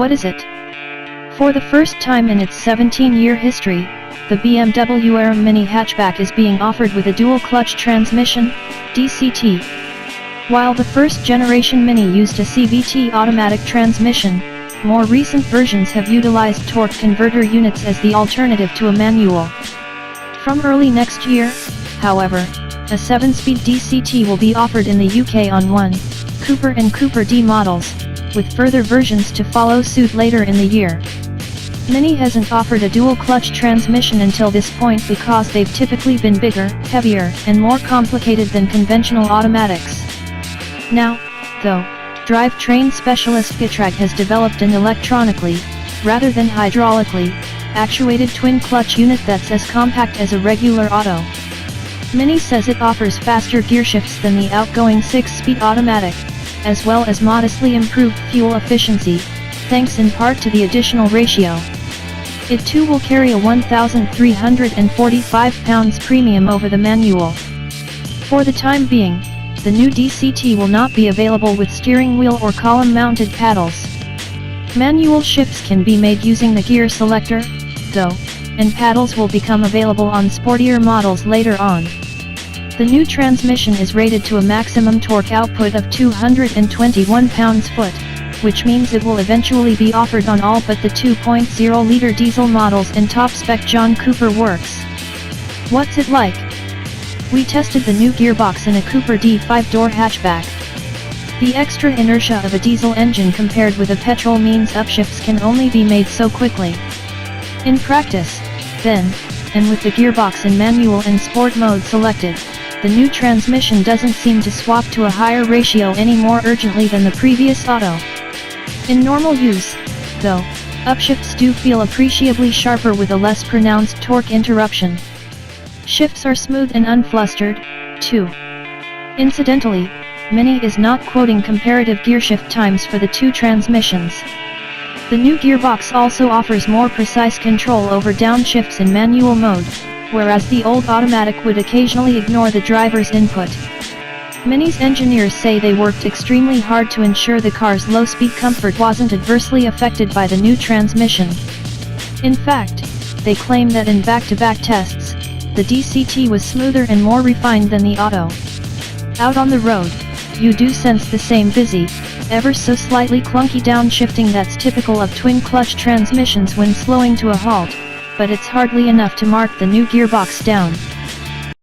what is it? For the first time in its 17-year history, the BMW M Mini hatchback is being offered with a dual-clutch transmission, DCT. While the first-generation Mini used a CVT automatic transmission, more recent versions have utilized torque converter units as the alternative to a manual. From early next year, however, a 7-speed DCT will be offered in the UK on one Cooper and Cooper D models, with further versions to follow suit later in the year. Mini hasn't offered a dual-clutch transmission until this point because they've typically been bigger, heavier, and more complicated than conventional automatics. Now, though, drivetrain specialist Getrag has developed an electronically, rather than hydraulically, actuated twin-clutch unit that's as compact as a regular auto. Mini says it offers faster gearshifts than the outgoing 6-speed automatic, as well as modestly improved fuel efficiency, thanks in part to the additional ratio. It too will carry a 1,345 pounds premium over the manual. For the time being, the new DCT will not be available with steering wheel or column-mounted paddles. Manual shifts can be made using the gear selector, though, and paddles will become available on sportier models later on. The new transmission is rated to a maximum torque output of 221 pounds-foot, which means it will eventually be offered on all but the 2.0-liter diesel models in top-spec John Cooper works. What's it like? We tested the new gearbox in a Cooper D 5-door hatchback. The extra inertia of a diesel engine compared with a petrol means upshifts can only be made so quickly. In practice, then, and with the gearbox in manual and sport mode selected, the new transmission doesn't seem to swap to a higher ratio any more urgently than the previous auto. In normal use, though, upshifts do feel appreciably sharper with a less pronounced torque interruption. Shifts are smooth and unflustered, too. Incidentally, Mini is not quoting comparative gearshift times for the two transmissions. The new gearbox also offers more precise control over downshifts in manual mode, whereas the old automatic would occasionally ignore the driver's input. Mini's engineers say they worked extremely hard to ensure the car's low-speed comfort wasn't adversely affected by the new transmission. In fact, they claim that in back-to-back tests, the DCT was smoother and more refined than the auto. Out on the road, you do sense the same busy, ever so slightly clunky downshifting that's typical of twin-clutch transmissions when slowing to a halt, but it's hardly enough to mark the new gearbox down.